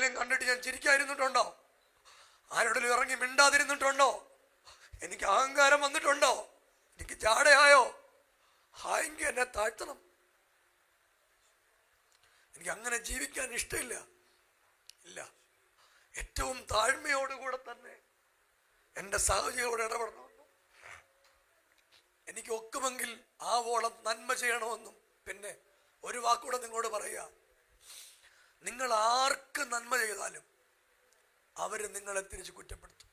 ആരെങ്കിലും കണ്ടിട്ട് ഞാൻ ചിരിക്കാതിരുന്നിട്ടുണ്ടോ? ആരോടെങ്കിലും ഇറങ്ങി മിണ്ടാതിരുന്നിട്ടുണ്ടോ? എനിക്ക് അഹങ്കാരം വന്നിട്ടുണ്ടോ? എനിക്ക് ജാടയായോ? എങ്കിൽ എന്നെ താഴ്ത്തണം. എനിക്ക് അങ്ങനെ ജീവിക്കാൻ ഇഷ്ടമില്ല. ഇല്ല, ഏറ്റവും താഴ്മയോടുകൂടെ തന്നെ എൻ്റെ സാഹചര്യത്തോട് ഇടപെടണമെന്നും എനിക്ക് ഒക്കുമെങ്കിൽ ആവോളം നന്മ ചെയ്യണമെന്നും. പിന്നെ ഒരു വാക്കൂടെ നിങ്ങളോട് പറയുക, നിങ്ങൾ ആർക്ക് നന്മ ചെയ്താലും അവര് നിങ്ങളെ തിരിച്ച് കുറ്റപ്പെടുത്തും.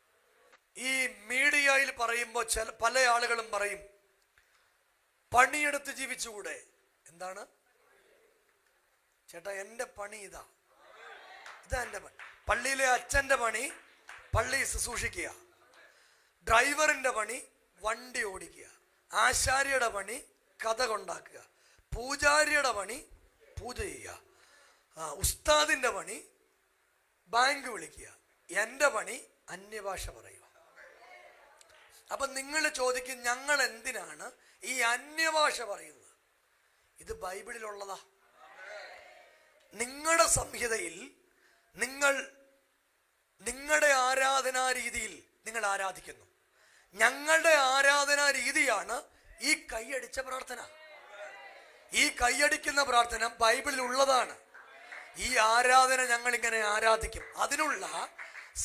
ഈ മീഡിയയിൽ പറയുമ്പോൾ പല ആളുകളും പറയും പണിയെടുത്ത് ജീവിച്ചുകൂടെ. എന്താണ് ചേട്ടാ, എൻ്റെ പണി ഇതാ എൻ്റെ പണി. പള്ളിയിലെ അച്ഛൻ്റെ പണി പള്ളി ശുശ്രൂഷിക്കുക, ഡ്രൈവറിൻ്റെ പണി വണ്ടി ഓടിക്കുക, ആശാരിയുടെ പണി കഥ കൊണ്ടാക്കുക, പൂജാരിയുടെ പണി പൂജ ചെയ്യുക, ഉസ്താദിൻ്റെ പണി ബാങ്ക് വിളിക്കുക, എൻ്റെ പണി അന്യഭാഷ പറയുക. അപ്പൊ നിങ്ങൾ ചോദിക്കും, ഞങ്ങൾ എന്തിനാണ് ഈ അന്യഭാഷ പറയുന്നത്? ഇത് ബൈബിളിലുള്ളതാ. നിങ്ങളുടെ സംഹിതയിൽ നിങ്ങളുടെ ആരാധനാ രീതിയിൽ നിങ്ങൾ ആരാധിക്കുന്നു. ഞങ്ങളുടെ ആരാധനാ രീതിയാണ് ഈ കൈയടിച്ച പ്രാർത്ഥന. ഈ കൈയടിക്കുന്ന പ്രാർത്ഥന ബൈബിളിൽ ഉള്ളതാണ്. ഈ ആരാധന ഞങ്ങൾ ഇങ്ങനെ ആരാധിക്കും. അതിനുള്ള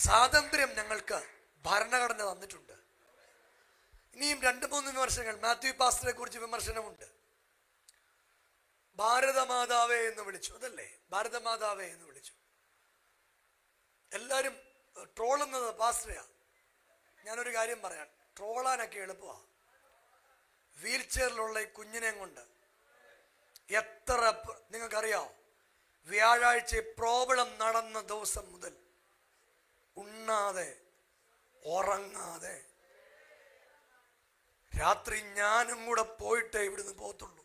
സ്വാതന്ത്ര്യം ഞങ്ങൾക്ക് ഭരണഘടന തന്നിട്ടുണ്ട്. ഇനിയും 2-3 വിമർശനങ്ങൾ. മാത്യു പാസ്റ്ററെ കുറിച്ച് വിമർശനമുണ്ട്. ഭാരതമാതാവേ എന്ന് വിളിച്ചു, അതല്ലേ? ഭാരതമാതാവേ എന്ന് വിളിച്ചു. എല്ലാവരും ട്രോളുന്നത് പാസ്റ്ററെയാ. ഞാനൊരു കാര്യം പറയാം, ട്രോളാനൊക്കെ എളുപ്പമാണ്. വീൽ ചെയറിലുള്ള ഈ കുഞ്ഞിനെ കൊണ്ട് എത്ര, നിങ്ങൾക്കറിയാമോ, വ്യാഴാഴ്ച പ്രോബ്ലം നടന്ന ദിവസം മുതൽ ഉണ്ണാതെ ഉറങ്ങാതെ രാത്രി ഞാനും കൂടെ പോയിട്ടേ ഇവിടുന്ന് പോകത്തുള്ളൂ.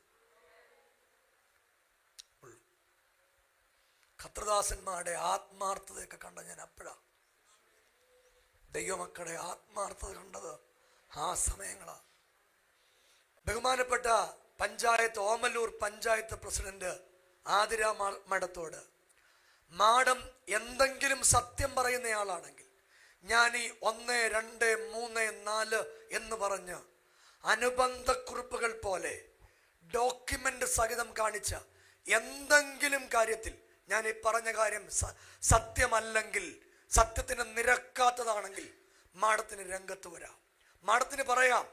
ഖത്രദാസന്മാരുടെ ആത്മാർത്ഥതയൊക്കെ കണ്ട ഞാൻ അപ്പോഴാ. ദൈവമക്കളുടെ ആത്മാർത്ഥത കണ്ടത് ആ സമയങ്ങളാ. ബഹുമാനപ്പെട്ട പഞ്ചായത്ത്, ഓമല്ലൂർ പഞ്ചായത്ത് പ്രസിഡന്റ് ആതിര മഠത്തോട്, മാഡം എന്തെങ്കിലും സത്യം പറയുന്നയാളാണെങ്കിൽ ഞാൻ ഈ 1, 2, 3, 4 എന്ന് പറഞ്ഞ് അനുബന്ധ കുറിപ്പുകൾ പോലെ ഡോക്യുമെന്റ് സഹിതം കാണിച്ച എന്തെങ്കിലും കാര്യത്തിൽ ഞാൻ ഈ പറഞ്ഞ കാര്യം സത്യമല്ലെങ്കിൽ, സത്യത്തിന് നിരക്കാത്തതാണെങ്കിൽ മാഡത്തിന് രംഗത്ത് വരാം. മാഡത്തിന് പറയാം,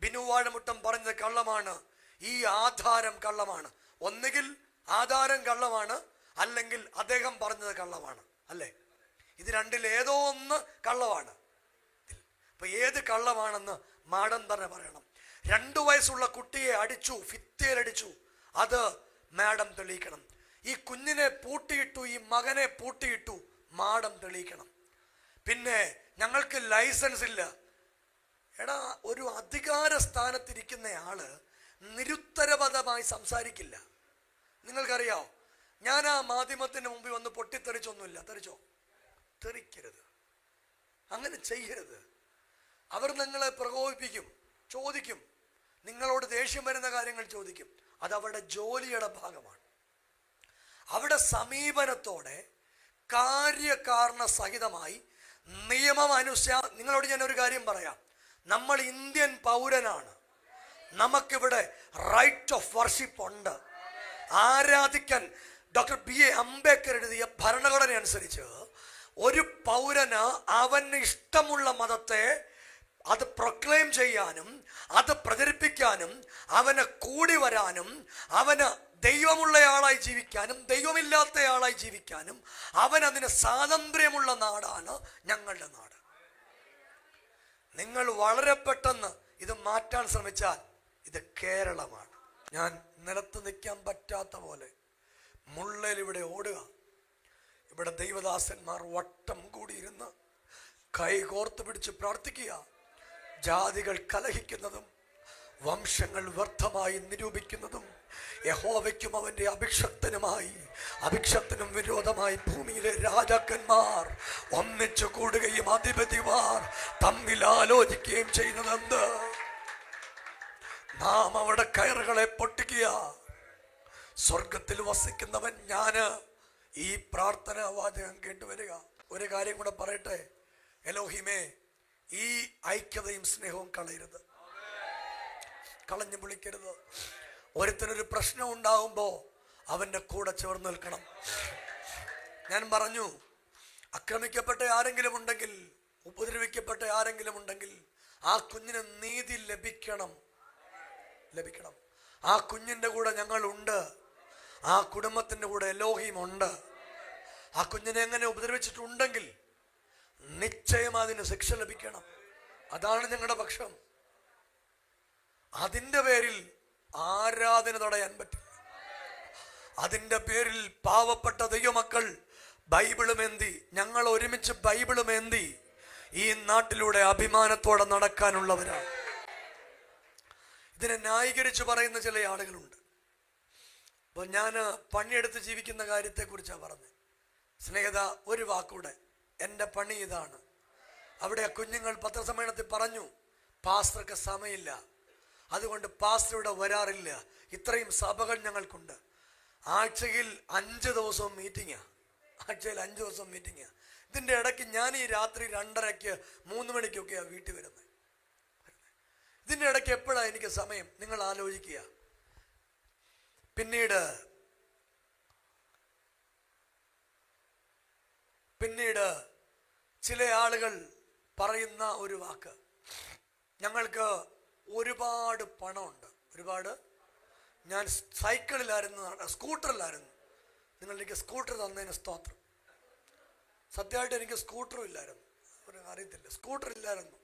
ബിനു വാഴമുട്ടം പറഞ്ഞത് കള്ളമാണ്, ഈ ആധാരം കള്ളമാണ്. ഒന്നുകിൽ ആധാരം കള്ളമാണ്, അല്ലെങ്കിൽ അദ്ദേഹം പറഞ്ഞത് കള്ളമാണ്, അല്ലേ? ഇത് രണ്ടിൽ ഏതോ ഒന്ന് കള്ളമാണ്. അപ്പൊ ഏത് കള്ളമാണെന്ന് മാഡം തന്നെ പറയണം. 2 വയസ്സുള്ള കുട്ടിയെ അടിച്ചു, ഭിത്തിയിലടിച്ചു, അത് മാഡം തെളിയിക്കണം. ഈ കുഞ്ഞിനെ പൂട്ടിയിട്ടു, ഈ മകനെ പൂട്ടിയിട്ടു, മാഡം തെളിയിക്കണം. പിന്നെ ഞങ്ങൾക്ക് ലൈസൻസ് ഇല്ല. എടാ, ഒരു അധികാര സ്ഥാനത്തിരിക്കുന്നയാള് നിരുത്തരപദമായി സംസാരിക്കില്ല. നിങ്ങൾക്കറിയാവോ, ഞാൻ ആ മാധ്യമത്തിന് മുമ്പിൽ വന്ന് പൊട്ടിത്തെറിച്ചൊന്നുമില്ല. തെറിച്ചോ? തെറിക്കരുത്, അങ്ങനെ ചെയ്യരുത്. അവർ നിങ്ങളെ പ്രകോപിപ്പിക്കും, ചോദിക്കും, നിങ്ങളോട് ദേഷ്യം വരുന്ന കാര്യങ്ങൾ ചോദിക്കും. അത് അവരുടെ ജോലിയുടെ ഭാഗമാണ്. അവിടെ സമീപനത്തോടെ കാര്യകാരണ സഹിതമായി നിയമം നിങ്ങളോട് ഞാൻ ഒരു കാര്യം പറയാം. നമ്മൾ ഇന്ത്യൻ പൗരനാണ്. നമുക്കിവിടെ റൈറ്റ് ഓഫ് വർഷിപ്പ് ഉണ്ട്. ആരാധിക്കാൻ ഡോക്ടർ BA അംബേദ്കർ എഴുതിയ ഭരണഘടന അനുസരിച്ച് ഒരു പൗരന് അവന് ഇഷ്ടമുള്ള മതത്തെ അത് പ്രൊക്ലെയിം ചെയ്യാനും അത് പ്രചരിപ്പിക്കാനും അവന് കൂടി വരാനും അവന് ദൈവമുള്ളയാളായി ജീവിക്കാനും ദൈവമില്ലാത്തയാളായി ജീവിക്കാനും അവനതിന് സ്വാതന്ത്ര്യമുള്ള നാടാണ് ഞങ്ങളുടെ നാട്. നിങ്ങൾ വളരെ പെട്ടെന്ന് ഇത് മാറ്റാൻ ശ്രമിച്ചാൽ ഇത് കേരളമാണ്. ഞാൻ നിലത്ത് നിൽക്കാൻ പറ്റാത്ത പോലെ മുള്ളൽ ഇവിടെ ഓടുക. ഇവിടെ ദൈവദാസന്മാർ വട്ടം കൂടിയിരുന്ന് കൈകോർത്ത് പിടിച്ച് പ്രാർത്ഥിക്കുക. ജാതികൾ കലഹിക്കുന്നതും വംശങ്ങൾ വ്യർത്ഥമായി നിരൂപിക്കുന്നതും യഹോവയ്ക്കും അവന്റെ അഭിഷക്തനും വിരോധമായി ഭൂമിയിലെ രാജാക്കന്മാർ ഒന്നിച്ചു കൂടുകയും അധിപതിമാർ തമ്മിൽ ആലോചിക്കുകയും ചെയ്യുന്നതെന്ത്? നാം അവിടെ കയറുകളെ പൊട്ടിക്കുക. സ്വർഗത്തിൽ വസിക്കുന്നവൻ ഞാന് ഈ പ്രാർത്ഥന വാചകം കേട്ടുവരിക. ഒരു കാര്യം കൂടെ പറയട്ടെ, എലോഹിമേ, ഈ ഐക്യതയും സ്നേഹവും കളയരുത്, കളഞ്ഞു വിളിക്കരുത്. ഒരുത്തനൊരു പ്രശ്നം ഉണ്ടാകുമ്പോൾ അവൻ്റെ കൂടെ ചേർന്ന് നിൽക്കണം. ഞാൻ പറഞ്ഞു, ആക്രമിക്കപ്പെട്ട ആരെങ്കിലും ഉണ്ടെങ്കിൽ, ഉപദ്രവിക്കപ്പെട്ട ആരെങ്കിലും ഉണ്ടെങ്കിൽ ആ കുഞ്ഞിന് നീതി ലഭിക്കണം. ആ കുഞ്ഞിൻ്റെ കൂടെ ഞങ്ങളുണ്ട്, ആ കുടുംബത്തിൻ്റെ കൂടെ എലോഹിം ഉണ്ട്. ആ കുഞ്ഞിനെ എങ്ങനെ ഉപദ്രവിച്ചിട്ടുണ്ടെങ്കിൽ നിശ്ചയം അതിന് ശിക്ഷ ലഭിക്കണം. അതാണ് ഞങ്ങളുടെ പക്ഷം. അതിൻ്റെ പേരിൽ ആരാധന തടയാൻ പറ്റില്ല. അതിൻ്റെ പേരിൽ പാവപ്പെട്ട ദൈവമക്കൾ ബൈബിളുമേന്തി, ഞങ്ങൾ ഒരുമിച്ച് ബൈബിളുമേന്തി ഈ നാട്ടിലൂടെ അഭിമാനത്തോടെ നടക്കാനുള്ളവരാണ്. ഇതിനെ ന്യായീകരിച്ച് പറയുന്ന ചില ആളുകളുണ്ട്. അപ്പോൾ ഞാൻ പണിയെടുത്ത് ജീവിക്കുന്ന കാര്യത്തെക്കുറിച്ചാണ് പറഞ്ഞത്. സ്നേഹിത, ഒരു വാക്കൂടെ, എൻ്റെ പണി ഇതാണ്. അവിടെ കുഞ്ഞുങ്ങൾ പത്രസമ്മേളനത്തിൽ പറഞ്ഞു, പാസ്റ്റർക്ക് സമയമില്ല, അതുകൊണ്ട് പാസ്റ്റർ ഇവിടെ വരാറില്ല. ഇത്രയും സഭകൾ ഞങ്ങൾക്കുണ്ട്. ആഴ്ചയിൽ 5 ദിവസവും മീറ്റിങ്ങാണ്. ഇതിൻ്റെ ഇടയ്ക്ക് ഞാൻ ഈ രാത്രി 2:30 3 മണിക്കൊക്കെയാണ് വീട്ടിൽ വരുന്നത്. ഇതിൻ്റെ ഇടയ്ക്ക് എപ്പോഴാണ് എനിക്ക് സമയം? നിങ്ങൾ ആലോചിക്കുക. പിന്നീട് ചില ആളുകൾ പറയുന്ന ഒരു വാക്ക്, ഞങ്ങൾക്ക് ഒരുപാട് പണമുണ്ട്. ഞാൻ സൈക്കിളിലായിരുന്നു, സ്കൂട്ടറിലായിരുന്നു. നിങ്ങളെനിക്ക് സ്കൂട്ടർ തന്നതിന് സ്തോത്രം. സത്യമായിട്ട് എനിക്ക് സ്കൂട്ടറും ഇല്ലായിരുന്നു, അറിയത്തില്ല, സ്കൂട്ടർ ഇല്ലായിരുന്നു.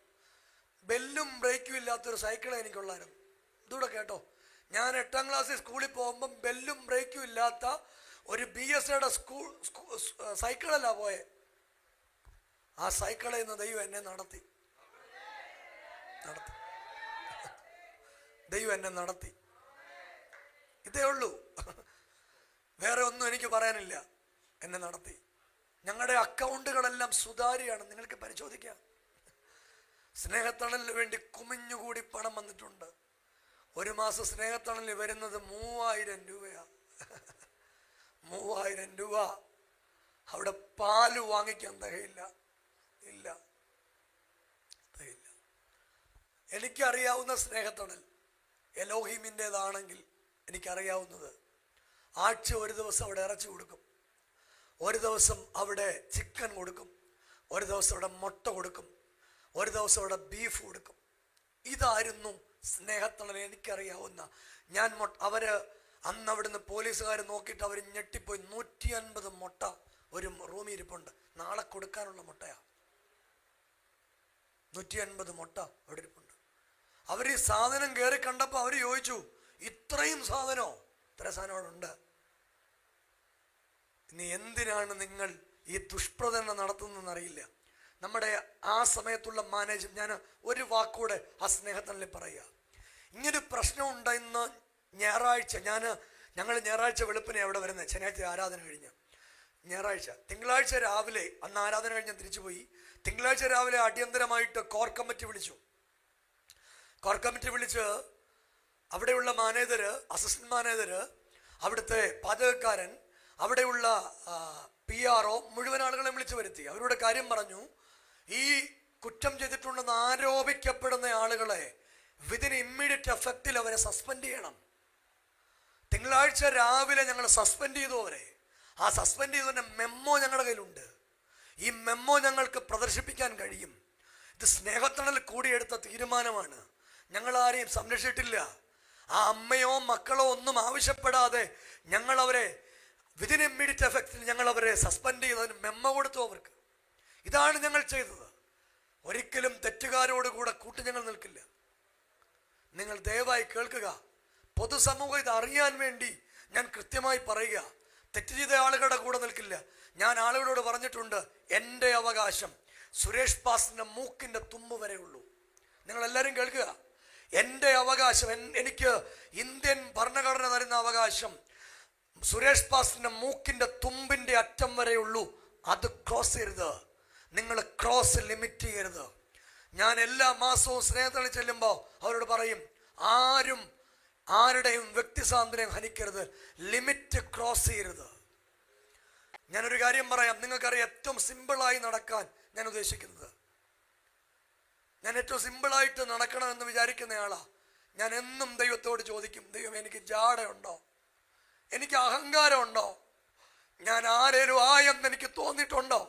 ബെല്ലും ബ്രേക്കും ഇല്ലാത്തൊരു സൈക്കിളേ എനിക്കുള്ളായിരുന്നു. ഇതൂടെ കേട്ടോ, ഞാൻ 8ാം ക്ലാസ്സിൽ സ്കൂളിൽ പോകുമ്പം ബെല്ലും ബ്രേക്കും ഇല്ലാത്ത ഒരു BSAയുടെ സൈക്കിളല്ല പോയെ. ആ സൈക്കിളിൽ നിന്ന് ദൈവം എന്നെ നടത്തി. ഇതേ ഉള്ളൂ, വേറെ ഒന്നും എനിക്ക് പറയാനില്ല. എന്നെ നടത്തി. ഞങ്ങളുടെ അക്കൗണ്ടുകളെല്ലാം സുതാര്യമാണ്. നിങ്ങൾക്ക് പരിശോധിക്കാം. സ്നേഹത്തണലിന് വേണ്ടി കുമിഞ്ഞുകൂടി പണം വന്നിട്ടുണ്ട്. ഒരു മാസം സ്നേഹത്തണലിൽ വരുന്നത് 3000 രൂപയാണ്. 3000 രൂപ അവിടെ പാല് വാങ്ങിക്കാൻ തികയില്ല. എനിക്കറിയാവുന്ന സ്നേഹത്തണൽ എലോഹിമിൻ്റെതാണെങ്കിൽ എനിക്കറിയാവുന്നത്, ആഴ്ച ഒരു ദിവസം അവിടെ ഇറച്ചി കൊടുക്കും, ഒരു ദിവസം അവിടെ ചിക്കൻ കൊടുക്കും, ഒരു ദിവസം അവിടെ മുട്ട കൊടുക്കും, ഒരു ദിവസം അവിടെ ബീഫ് കൊടുക്കും. ഇതായിരുന്നു സ്നേഹത്തണൽ എനിക്കറിയാവുന്ന. അവര് അന്ന് അവിടുന്ന് പോലീസുകാർ നോക്കിയിട്ട് അവർ ഞെട്ടിപ്പോയി. 150 മുട്ട ഒരു റൂമിൽ ഇരിപ്പുണ്ട്. നാളെ കൊടുക്കാനുള്ള മുട്ടയാ. 150 മുട്ട അവിടെ ഇരിപ്പുണ്ട്. അവർ ഈ സാധനം കയറി കണ്ടപ്പോൾ അവർ ചോദിച്ചു, ഇത്രയും സാധനമോ? ഇത്ര സാധനം അവിടെ ഉണ്ട്. ഇനി എന്തിനാണ് നിങ്ങൾ ഈ ദുഷ്പ്രചരണം നടത്തുന്നതെന്നറിയില്ല. നമ്മുടെ ആ സമയത്തുള്ള ഞാൻ ഒരു വാക്കൂടെ ആ സ്നേഹത്തണലിൽ പറയുക. ഇങ്ങനൊരു പ്രശ്നം ഉണ്ടായിരുന്ന ഞായറാഴ്ച, ഞങ്ങൾ ഞായറാഴ്ച വെളുപ്പിനെ അവിടെ വരുന്നത്. ശനിയാഴ്ച ആരാധന കഴിഞ്ഞ് തിങ്കളാഴ്ച രാവിലെ, അന്ന് ആരാധന കഴിഞ്ഞ് തിരിച്ചു പോയി. തിങ്കളാഴ്ച രാവിലെ അടിയന്തരമായിട്ട് കോർ കമ്മിറ്റി വിളിച്ച് അവിടെയുള്ള മാനേജര്, അസിസ്റ്റന്റ് മാനേജര്, അവിടുത്തെ പാചകക്കാരൻ, അവിടെയുള്ള PRO മുഴുവൻ ആളുകളെ വിളിച്ചു വരുത്തി. അവരോട് കാര്യം പറഞ്ഞു, ഈ കുറ്റം ചെയ്തിട്ടുണ്ടെന്ന് ആരോപിക്കപ്പെടുന്ന ആളുകളെ വിതിന് ഇമ്മീഡിയറ്റ് എഫക്റ്റിൽ അവരെ സസ്പെൻഡ് ചെയ്യണം. തിങ്കളാഴ്ച രാവിലെ ഞങ്ങൾ സസ്പെൻഡ് ചെയ്തു അവരെ. ആ സസ്പെൻഡ് ചെയ്തതിൻ്റെ മെമ്മോ ഞങ്ങളുടെ കയ്യിലുണ്ട്. ഈ മെമ്മോ ഞങ്ങൾക്ക് പ്രദർശിപ്പിക്കാൻ കഴിയും. ഇത് സ്നേഹത്തണൽ കൂടിയെടുത്ത തീരുമാനമാണ്. ഞങ്ങൾ ആരെയും സംരക്ഷിച്ചിട്ടില്ല. ആ അമ്മയോ മക്കളോ ഒന്നും ആവശ്യപ്പെടാതെ ഞങ്ങൾ അവരെ വിതിൻ ഇമ്മീഡിയറ്റ് എഫക്റ്റിൽ ഞങ്ങൾ അവരെ സസ്പെൻഡ് ചെയ്തതിന് മെമ്മോ കൊടുത്തു അവർക്ക്. ഇതാണ് ഞങ്ങൾ ചെയ്തത്. ഒരിക്കലും തെറ്റുകാരോട് കൂടെ ഞങ്ങൾ നിൽക്കില്ല. നിങ്ങൾ ദയവായി കേൾക്കുക. പൊതുസമൂഹം ഇത് അറിയാൻ വേണ്ടി ഞാൻ കൃത്യമായി പറയുക. തെറ്റ് ചെയ്ത ആളുകളുടെ കൂടെ നിൽക്കില്ല. ഞാൻ ആളുകളോട് പറഞ്ഞിട്ടുണ്ട്, എൻ്റെ അവകാശം സുരേഷ് പാസിന്റെ മൂക്കിന്റെ തുമ്പ് വരെ ഉള്ളൂ. നിങ്ങളെല്ലാവരും കേൾക്കുക. എൻ്റെ അവകാശം, എനിക്ക് ഇന്ത്യൻ ഭരണഘടന തരുന്ന അവകാശം സുരേഷ് പാസിന്റെ മൂക്കിന്റെ തുമ്പിന്റെ അറ്റം വരെ ഉള്ളൂ. അത് ക്രോസ് ചെയ്യരുത്. നിങ്ങൾ ക്രോസ് ലിമിറ്റ് ചെയ്യരുത്. ഞാൻ എല്ലാ മാസവും സ്നേഹത്തിൽ ചെല്ലുമ്പോൾ അവരോട് പറയും, ആരുടെയും വ്യക്തി സ്വാതന്ത്ര്യം ഹനിക്കരുത്, ലിമിറ്റ് ക്രോസ് ചെയ്യരുത്. ഞാനൊരു കാര്യം പറയാം, നിങ്ങൾക്കറിയാം ഏറ്റവും സിമ്പിളായി നടക്കാൻ ഞാൻ ഉദ്ദേശിക്കുന്നത്. ഞാൻ ഏറ്റവും സിമ്പിളായിട്ട് നടക്കണമെന്ന് വിചാരിക്കുന്നയാളാ. ഞാൻ എന്നും ദൈവത്തോട് ചോദിക്കും, ദൈവം എനിക്ക് ജാടയുണ്ടോ, എനിക്ക് അഹങ്കാരമുണ്ടോ, ഞാൻ ആരേലും ആയെന്ന് എനിക്ക് തോന്നിയിട്ടുണ്ടോ?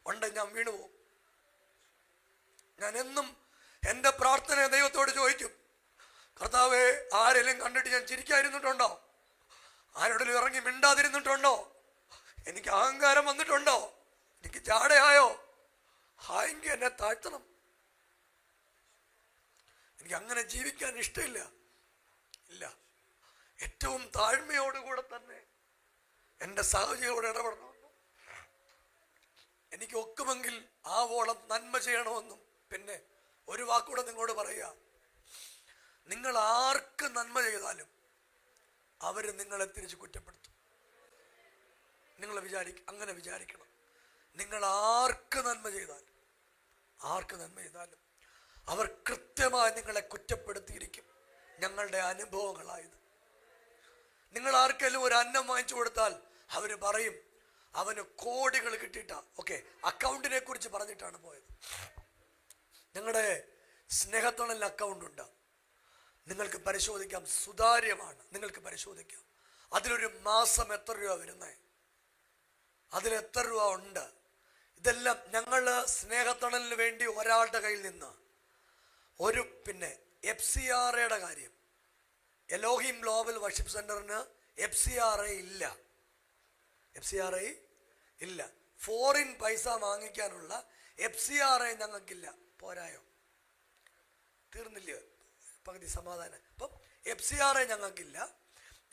ഉണ്ട്, ഞാൻ വീണുപോകും. ഞാൻ എന്നും എൻ്റെ പ്രാർത്ഥന ദൈവത്തോട് ചോദിക്കും, കർത്താവേ, ആരെങ്കിലും കണ്ടിട്ട് ഞാൻ ചിരിക്കാതിരുന്നിട്ടുണ്ടോ? ആരോടെങ്കിലും ഇറങ്ങി മിണ്ടാതിരുന്നിട്ടുണ്ടോ? എനിക്ക് അഹങ്കാരം വന്നിട്ടുണ്ടോ? എനിക്ക് ജാടയായോ? ആയെങ്കിൽ എന്നെ താഴ്ത്തണം. എനിക്ക് അങ്ങനെ ജീവിക്കാൻ ഇഷ്ടമില്ല. ഇല്ല, ഏറ്റവും താഴ്മയോടുകൂടെ തന്നെ എൻ്റെ സാഹചര്യത്തോട് ഇടപെടണമെന്നും എനിക്ക് ഒക്കുമെങ്കിൽ ആവോളം നന്മ ചെയ്യണമെന്നും. പിന്നെ ഒരു വാക്കൂടെ നിങ്ങളോട് പറയുക, നിങ്ങൾ ആർക്ക് നന്മ ചെയ്താലും അവർ നിങ്ങളെ തിരിച്ച് കുറ്റപ്പെടുത്തും. നിങ്ങൾ അങ്ങനെ വിചാരിക്കണം. നിങ്ങൾ ആർക്ക് നന്മ ചെയ്താലും അവർ കൃത്യമായി നിങ്ങളെ കുറ്റപ്പെടുത്തിയിരിക്കും. ഞങ്ങളുടെ അനുഭവങ്ങളായത്. നിങ്ങൾ ആർക്കെങ്കിലും ഒരു അന്നം വാങ്ങിച്ചു കൊടുത്താൽ അവർ പറയും അവന് കോടികൾ കിട്ടിയിട്ടാ. ഓക്കെ, അക്കൗണ്ടിനെ കുറിച്ച് പറഞ്ഞിട്ടാണ് പോയത്. ഞങ്ങളുടെ സ്നേഹത്തുണൽ അക്കൗണ്ട് ഉണ്ട്, നിങ്ങൾക്ക് പരിശോധിക്കാം, സുതാര്യമാണ്, നിങ്ങൾക്ക് പരിശോധിക്കാം. അതിലൊരു മാസം എത്ര രൂപ വരുന്നത്, അതിലെത്ര രൂപ ഉണ്ട്. ഇതെല്ലാം ഞങ്ങൾ സ്നേഹത്തണലിന് വേണ്ടി ഒരാളുടെ കയ്യിൽ നിന്ന് ഒരു FCRA കാര്യം, എലോഹിം ഗ്ലോബൽ വർഷിപ്പ് സെന്ററിന് FCRA ഇല്ല. ഫോറിൻ പൈസ വാങ്ങിക്കാനുള്ള FCRA ഞങ്ങൾക്കില്ല. പോരായോ? തീർന്നില്ലയോ? പകുതി സമാധാനം. അപ്പം FCRA ഞങ്ങൾക്കില്ല.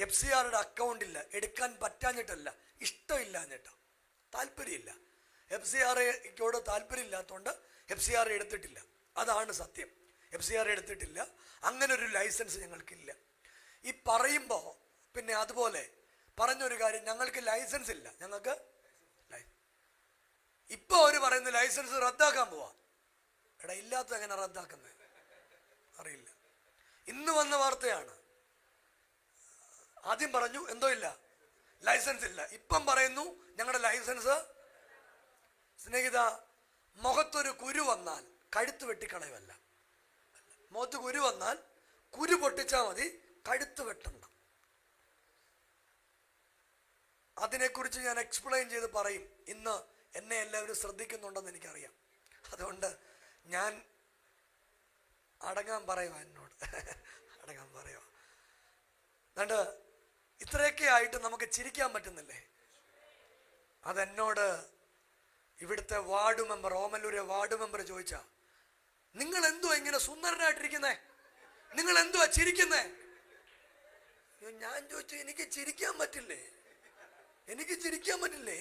FCRA അക്കൗണ്ട് ഇല്ല. എടുക്കാൻ പറ്റാഞ്ഞിട്ടല്ല, ഇഷ്ടമില്ല എന്നിട്ടാ, താല്പര്യമില്ല. FCRAയോട് താല്പര്യമില്ലാത്തതുകൊണ്ട് FCRA എടുത്തിട്ടില്ല. അതാണ് സത്യം. FCRA എടുത്തിട്ടില്ല. അങ്ങനെ ഒരു ലൈസൻസ് ഞങ്ങൾക്കില്ല. ഈ പറയുമ്പോൾ അതുപോലെ പറഞ്ഞൊരു കാര്യം, ഞങ്ങൾക്ക് ലൈസൻസ് ഇല്ല. ഞങ്ങൾക്ക് ഇപ്പൊ അവർ പറയുന്ന ലൈസൻസ് റദ്ദാക്കാൻ പോവാ. എടാ, ഇല്ലാത്ത എങ്ങനെ റദ്ദാക്കുന്നത് അറിയില്ല. ഇന്ന് വന്ന വാർത്തയാണ്. ആദ്യം പറഞ്ഞു എന്തോ ഇല്ല, ലൈസൻസ് ഇല്ല. ഇപ്പം പറയുന്നു ഞങ്ങളുടെ ലൈസൻസ്. സ്നേഹിത, മുഖത്തൊരു കുരു വന്നാൽ കഴുത്ത് വെട്ടിക്കളയുമല്ല. മുഖത്ത് കുരു വന്നാൽ കുരു പൊട്ടിച്ചാൽ മതി, കഴുത്ത് വെട്ടണ്ട. അതിനെക്കുറിച്ച് ഞാൻ എക്സ്പ്ലെയിൻ ചെയ്ത് പറയും. ഇന്ന് എന്നെ എല്ലാവരും ശ്രദ്ധിക്കുന്നുണ്ടെന്ന് എനിക്കറിയാം. അതുകൊണ്ട് ഞാൻ അടങ്ങാൻ പറയുക, എന്നോട് അടങ്ങാൻ പറയുക. എന്നിട്ട് ഇത്രയൊക്കെ ആയിട്ട് നമുക്ക് ചിരിക്കാൻ പറ്റുന്നില്ലേ? അതെന്നോട് ഇവിടുത്തെ വാർഡ് മെമ്പർ, ഓമല്ലൂരെ വാർഡ് മെമ്പർ ചോദിച്ചാ, നിങ്ങൾ എന്തുവാ ഇങ്ങനെ സുന്ദരനായിട്ടിരിക്കുന്നേ, നിങ്ങൾ എന്തുവാ ചിരിക്കുന്നേ? ഞാൻ ചോദിച്ചു, എനിക്ക് ചിരിക്കാൻ പറ്റില്ലേ?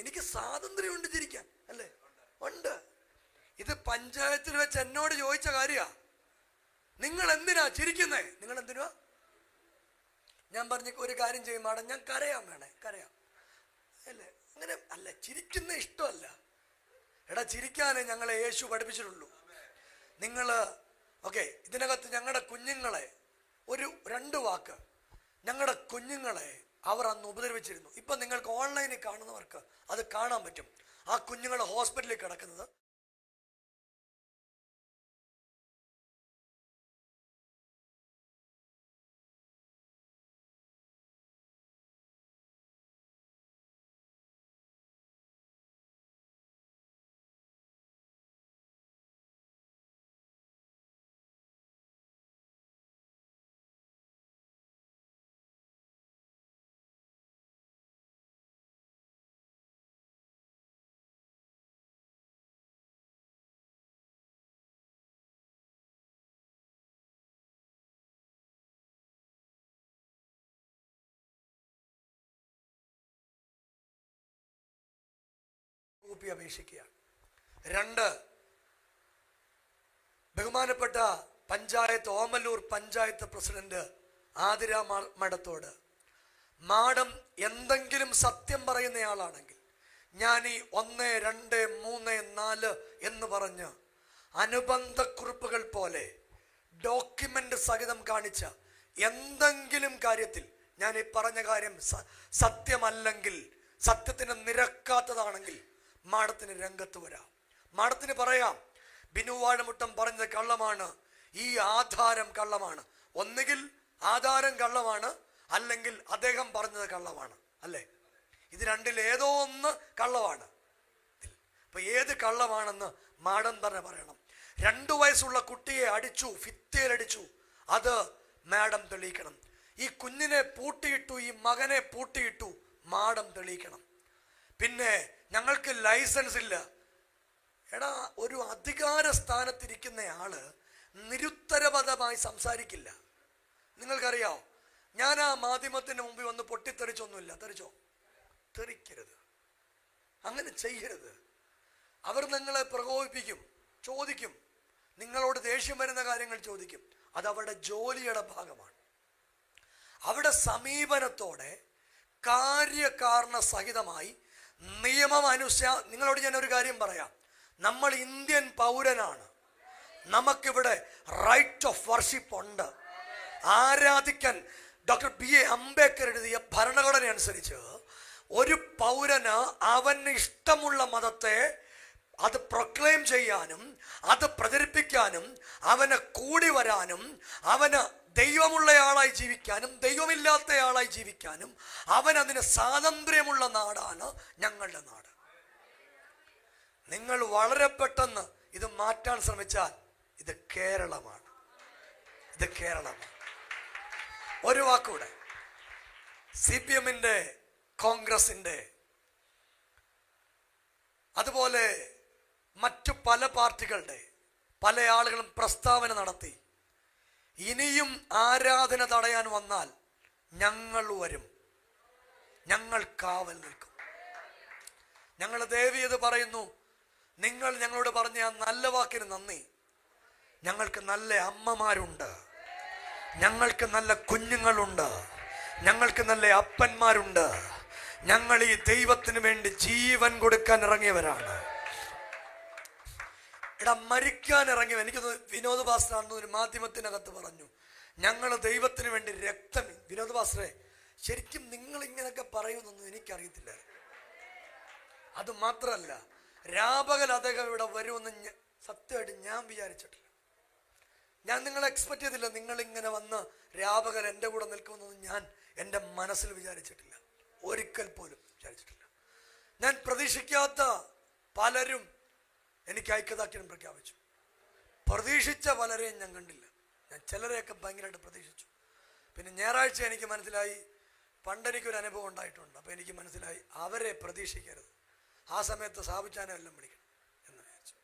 എനിക്ക് സ്വാതന്ത്ര്യമുണ്ട് ചിരിക്കാൻ, അല്ലേ? ഉണ്ട്. ഇത് പഞ്ചായത്തിൽ വെച്ച് എന്നോട് ചോദിച്ച കാര്യ. നിങ്ങൾ എന്തിനാ ചിരിക്കുന്നേ? നിങ്ങൾ എന്തിനാ? ഞാൻ പറഞ്ഞ ഒരു കാര്യം ചെയ്യും മാഡം, ഞാൻ കരയാൻ വേണേ കരയാം, അല്ലേ? അങ്ങനെ അല്ല, ചിരിക്കുന്ന ഇഷ്ടമല്ല. എടാ, ചിരിക്കാനേ ഞങ്ങളെ യേശു പഠിപ്പിച്ചിട്ടുള്ളൂ. നിങ്ങൾ ഇതിനകത്ത് ഞങ്ങളുടെ കുഞ്ഞുങ്ങളെ, ഒരു 2 വാക്ക്, ഞങ്ങളുടെ കുഞ്ഞുങ്ങളെ അവർ അന്ന് ഉപദ്രവിച്ചിരുന്നു. ഇപ്പം നിങ്ങൾക്ക് ഓൺലൈനിൽ കാണുന്നവർക്ക് അത് കാണാൻ പറ്റും. ആ കുഞ്ഞുങ്ങൾ ഹോസ്പിറ്റലിൽ കിടക്കുന്നത്. അപേക്ഷിക്കുക. 2, ബഹുമാനപ്പെട്ട പഞ്ചായത്ത്, ഓമല്ലൂർ പഞ്ചായത്ത് പ്രസിഡന്റ് ആതിര മഠത്തോട്, മാഡം എന്തെങ്കിലും സത്യം പറയുന്നയാളാണെങ്കിൽ ഞാൻ ഈ 1, 2, 3, 4 എന്ന് പറഞ്ഞ് അനുബന്ധ കുറിപ്പുകൾ പോലെ ഡോക്യുമെന്റ് സഹിതം കാണിച്ച എന്തെങ്കിലും കാര്യത്തിൽ ഞാൻ ഈ പറഞ്ഞ കാര്യം സത്യമല്ലെങ്കിൽ സത്യത്തിന് നിരക്കാത്തതാണെങ്കിൽ മാഡത്തിന് രംഗത്ത് വരാം. മാഡത്തിന് പറയാം, ബിനു വാഴമുട്ടം പറഞ്ഞത് കള്ളമാണ്, ഈ ആധാരം കള്ളമാണ്. ഒന്നുകിൽ ആധാരം കള്ളമാണ്, അല്ലെങ്കിൽ അദ്ദേഹം പറഞ്ഞത് കള്ളമാണ്. അല്ലേ? ഇത് രണ്ടിൽ ഏതോ ഒന്ന് കള്ളമാണ്. അപ്പൊ ഏത് കള്ളമാണെന്ന് മാഡം തന്നെ പറയണം. 2 വയസ്സുള്ള കുട്ടിയെ അടിച്ചു, ഭിത്തിയിലടിച്ചു, അത് മാഡം തെളിയിക്കണം. ഈ കുഞ്ഞിനെ പൂട്ടിയിട്ടു, ഈ മകനെ പൂട്ടിയിട്ടു, മാഡം തെളിയിക്കണം. പിന്നെ ഞങ്ങൾക്ക് ലൈസൻസ് ഇല്ല. എടാ, ഒരു അധികാര സ്ഥാനത്തിരിക്കുന്നയാള് നിരുത്തരപരമായി സംസാരിക്കില്ല. നിങ്ങൾക്കറിയാമോ, ഞാൻ ആ മാധ്യമത്തിന് മുമ്പിൽ വന്ന് പൊട്ടിത്തെറിച്ചൊന്നുമില്ല. തെറിച്ചോ? തെറിക്കരുത്, അങ്ങനെ ചെയ്യരുത്. അവർ നിങ്ങളെ പ്രകോപിപ്പിക്കും, ചോദിക്കും, നിങ്ങളോട് ദേഷ്യം വരുന്ന കാര്യങ്ങൾ ചോദിക്കും. അത് അവരുടെ ജോലിയുടെ ഭാഗമാണ്. അവിടെ സമീപനത്തോടെ കാര്യകാരണ സഹിതമായി നിയമം നിങ്ങളോട് ഞാൻ ഒരു കാര്യം പറയാം. നമ്മൾ ഇന്ത്യൻ പൗരനാണ്. നമുക്കിവിടെ റൈറ്റ് ഓഫ് വർഷിപ്പ് ഉണ്ട്. ആരാധിക്കാൻ ഡോക്ടർ BA അംബേദ്കർ എഴുതിയ ഭരണഘടന അനുസരിച്ച് ഒരു പൗരന് അവന് ഇഷ്ടമുള്ള മതത്തെ അത് പ്രൊക്ലെയിം ചെയ്യാനും അത് പ്രചരിപ്പിക്കാനും അവന് കൂടി വരാനും അവന് ദൈവമുള്ളയാളായി ജീവിക്കാനും ദൈവമില്ലാത്തയാളായി ജീവിക്കാനും അവനതിന് സ്വാതന്ത്ര്യമുള്ള നാടാണ് ഞങ്ങളുടെ നാട്. നിങ്ങൾ വളരെ പെട്ടെന്ന് ഇത് മാറ്റാൻ ശ്രമിച്ചാൽ ഇത് കേരളമാണ്. ഇത് കേരളമാണ്. ഒരു വാക്കൂടെ, CPM-ന്റെ, കോൺഗ്രസിന്റെ, അതുപോലെ മറ്റു പല പാർട്ടികളുടെ പല ആളുകളും പ്രസ്താവന നടത്തി. ഇനിയും ആരാധന തടയാൻ വന്നാൽ ഞങ്ങൾ വരും, ഞങ്ങൾ കാവൽ നിൽക്കും. ഞങ്ങൾ ദേവിയത് പറയുന്നു, നിങ്ങൾ ഞങ്ങളോട് പറഞ്ഞ ആ നല്ല വാക്കിന് നന്ദി. ഞങ്ങൾക്ക് നല്ല അമ്മമാരുണ്ട്, ഞങ്ങൾക്ക് നല്ല കുഞ്ഞുങ്ങളുണ്ട്, ഞങ്ങൾക്ക് നല്ല അപ്പന്മാരുണ്ട്. ഞങ്ങൾ ഈ ദൈവത്തിന് വേണ്ടി ജീവൻ കൊടുക്കാൻ ഇറങ്ങിയവരാണ്. എടാ, മരിക്കാൻ ഇറങ്ങിയവ. എനിക്കത് വിനോദ് ഭാസ്കറാണെന്ന് ഒരു മാധ്യമത്തിനകത്ത് പറഞ്ഞു, ഞങ്ങൾ ദൈവത്തിന് വേണ്ടി രക്തം. വിനോദ് ഭാസ്കറെ, ശരിക്കും നിങ്ങൾ ഇങ്ങനെയൊക്കെ പറയുമെന്നൊന്നും എനിക്കറിയത്തില്ല. അത് മാത്രമല്ല, രാപകൽ അദ്ദേഹം ഇവിടെ വരുമെന്ന് സത്യമായിട്ട് ഞാൻ വിചാരിച്ചിട്ടില്ല. ഞാൻ നിങ്ങളെ എക്സ്പെക്ട് ചെയ്തില്ല. നിങ്ങളിങ്ങനെ വന്ന് രാപകൽ എൻ്റെ കൂടെ നിൽക്കുമെന്നൊന്നും ഞാൻ എൻ്റെ മനസ്സിൽ വിചാരിച്ചിട്ടില്ല, ഒരിക്കൽ പോലും വിചാരിച്ചിട്ടില്ല. ഞാൻ പ്രതീക്ഷിക്കാത്ത പലരും എനിക്ക് ഐക്യദാർഢ്യം പ്രഖ്യാപിച്ചു. പ്രതീക്ഷിച്ച പലരെയും ഞാൻ കണ്ടില്ല. ഞാൻ ചിലരെയൊക്കെ ഭയങ്കരമായിട്ട് പ്രതീക്ഷിച്ചു. പിന്നെ ഞായറാഴ്ച എനിക്ക് മനസ്സിലായി, പണ്ടെനിക്കൊരു അനുഭവം ഉണ്ടായിട്ടുണ്ട്. അപ്പോൾ എനിക്ക് മനസ്സിലായി അവരെ പ്രതീക്ഷിക്കരുത്. ആ സമയത്ത് സ്ഥാപിച്ചാനെ എല്ലാം വിളിക്കണം എന്ന് വിചാരിച്ചു.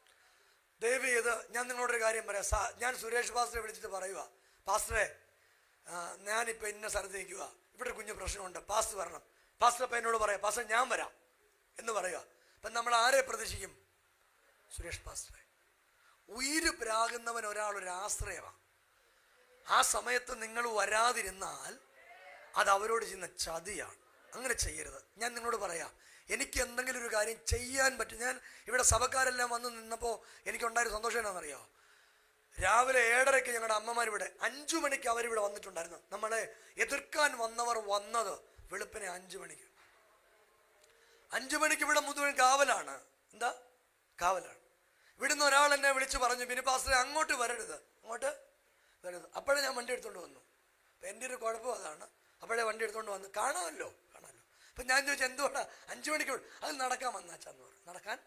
ദയവ് ചെയ്ത് ഞാൻ നിങ്ങളോടൊരു കാര്യം പറയാം. ഞാൻ സുരേഷ് പാസ്റ്ററെ വിളിച്ചിട്ട് പറയുക, പാസ്റ്ററെ, ഞാനിപ്പോൾ ഇന്ന സ്ഥലത്ത് നിൽക്കുക, ഇവിടെ ഒരു കുഞ്ഞു പ്രശ്നമുണ്ട്, പാസ്റ്റർ വരണം. പാസ്റ്റർ അപ്പം എന്നോട് പറയാം, പാസ്റ്റർ ഞാൻ വരാം എന്ന് പറയുക. അപ്പം നമ്മൾ ആരെ പ്രതീക്ഷിക്കും? സുരേഷ് പാസ്റ്ററെ. ഉയിര് പ്രാകുന്നവൻ ഒരാളൊരു ആശ്രയമാണ്. ആ സമയത്ത് നിങ്ങൾ വരാതിരുന്നാൽ അത് അവരോട് ചെയ്യുന്ന ചതിയാണ്. അങ്ങനെ ചെയ്യരുത്. ഞാൻ നിങ്ങളോട് പറയാം, എനിക്ക് എന്തെങ്കിലും ഒരു കാര്യം ചെയ്യാൻ പറ്റും. ഞാൻ ഇവിടെ സഭക്കാരെല്ലാം വന്ന് നിന്നപ്പോൾ എനിക്കുണ്ടായൊരു സന്തോഷം എന്താണെന്നറിയോ? രാവിലെ 7:30 ഞങ്ങളുടെ അമ്മമാരിവിടെ, 5 മണിക്ക് അവരിവിടെ വന്നിട്ടുണ്ടായിരുന്നു. നമ്മളെ എതിർക്കാൻ വന്നവർ വന്നത് വെളുപ്പിനെ 5 മണിക്ക്. 5 മണിക്ക് ഇവിടെ മുഴുവൻ കാവലാണ്. എന്താ കാവലാണ്? ഇവിടുന്ന് ഒരാൾ എന്നെ വിളിച്ച് പറഞ്ഞു, പിന്നെ പാസ്റ്ററെ അങ്ങോട്ട് വരരുത്, അങ്ങോട്ട് വരരുത്. അപ്പോഴേ ഞാൻ വണ്ടി എടുത്തുകൊണ്ട് വന്നു. അപ്പം എൻ്റെ ഒരു കുഴപ്പം അതാണ്. അപ്പോഴേ വണ്ടി എടുത്തുകൊണ്ട് വന്നു. കാണാമല്ലോ. അപ്പം ഞാൻ ചോദിച്ചു, എന്തുകൊണ്ടാണ് 5 മണിക്ക്? അത് നടക്കാൻ വന്നാച്ചാന്ന് പറഞ്ഞു. നടക്കാൻ?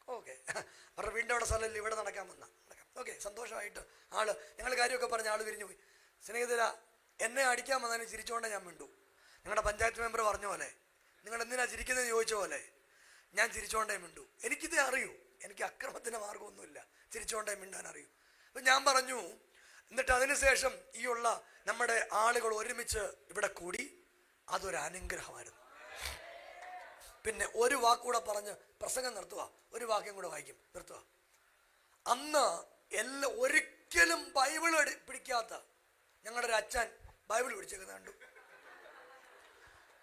ഓക്കെ, അവരുടെ വീടിൻ്റെ അവിടെ സ്ഥലമില്ല, ഇവിടെ നടക്കാൻ വന്നാൽ നടക്കാം. ഓക്കെ, സന്തോഷമായിട്ട് ആള് ഞങ്ങൾ കാര്യമൊക്കെ പറഞ്ഞ് ആൾ പിരിഞ്ഞു പോയി. സ്നേഹിതരാ, എന്നെ അടിക്കാൻ വന്നതിന് ചിരിച്ചുകൊണ്ടേ ഞാൻ മിണ്ടു. നിങ്ങളുടെ പഞ്ചായത്ത് മെമ്പർ പറഞ്ഞ പോലെ, നിങ്ങൾ എന്തിനാ ചിരിക്കുന്നതെന്ന് ചോദിച്ച പോലെ ഞാൻ ചിരിച്ചുകൊണ്ടേ മിണ്ടു. എനിക്കിത് അറിയൂ, എനിക്ക് അക്രമത്തിൻ്റെ മാർഗമൊന്നുമില്ല, ചിരിച്ചുകൊണ്ടേ മിണ്ടാൻ അറിയൂ. അപ്പം ഞാൻ പറഞ്ഞു. എന്നിട്ട് അതിനുശേഷം ഈ ഉള്ള നമ്മുടെ ആളുകൾ ഒരുമിച്ച് ഇവിടെ കൂടി. അതൊരു അനുഗ്രഹമായിരുന്നു. പിന്നെ ഒരു വാക്കുകൂടെ പറഞ്ഞ് പ്രസംഗം നിർത്തുക, ഒരു വാക്യം കൂടെ വായിക്കും, നിർത്തുക. അന്ന് ഒരിക്കലും ബൈബിൾ പിടിക്കാത്ത ഞങ്ങളുടെ ഒരു അച്ഛൻ ബൈബിൾ പിടിച്ചേക്കുന്നത് കണ്ടു.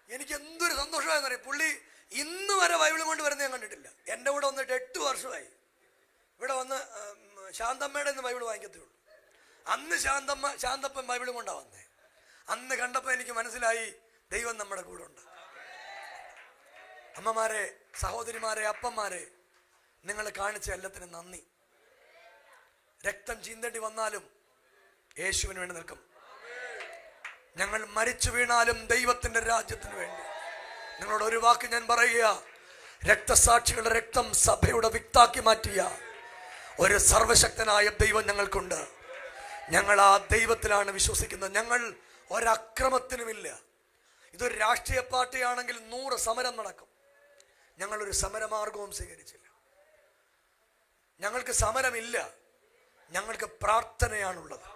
എനിക്ക് എന്തൊരു സന്തോഷമായെന്ന് അറിയാം. പുള്ളി ഇന്ന് വരെ ബൈബിളും കൊണ്ട് വരുന്നത് ഞാൻ കണ്ടിട്ടില്ല. എൻ്റെ കൂടെ വന്നിട്ട് 8 വർഷമായി. ഇവിടെ വന്ന് ശാന്തമ്മയുടെ ഇന്ന് ബൈബിൾ വാങ്ങിക്കത്തേ ഉള്ളൂ. അന്ന് ശാന്തപ്പൻ ബൈബിളും കൊണ്ടാണ് വന്നേ. അന്ന് കണ്ടപ്പോൾ എനിക്ക് മനസ്സിലായി, ദൈവം നമ്മുടെ കൂടെ ഉണ്ട്. അമ്മമാരെ, സഹോദരിമാരെ, അപ്പന്മാരെ, നിങ്ങൾ കാണിച്ച എല്ലാത്തിനും നന്ദി. രക്തം ചീന്തേണ്ടി വന്നാലും യേശുവിന് വേണ്ടി നിൽക്കും. ഞങ്ങൾ മരിച്ചു വീണാലും ദൈവത്തിന്റെ രാജ്യത്തിന് വേണ്ടി. നിങ്ങളോട് ഒരു വാക്ക് ഞാൻ പറയുക, രക്തസാക്ഷികളുടെ രക്തം സഭയുടെ വിത്താക്കി മാറ്റിയ ഒരു സർവശക്തനായ ദൈവം ഞങ്ങൾക്കുണ്ട്. ഞങ്ങൾ ആ ദൈവത്തിലാണ് വിശ്വസിക്കുന്നത്. ഞങ്ങൾ ഒരക്രമത്തിനുമില്ല. ഇതൊരു രാഷ്ട്രീയ പാർട്ടിയാണെങ്കിൽ 100 സമരം നടക്കും. ഞങ്ങളൊരു സമരമാർഗവും സ്വീകരിച്ചില്ല. ഞങ്ങൾക്ക് സമരമില്ല, ഞങ്ങൾക്ക് പ്രാർത്ഥനയാണുള്ളത്.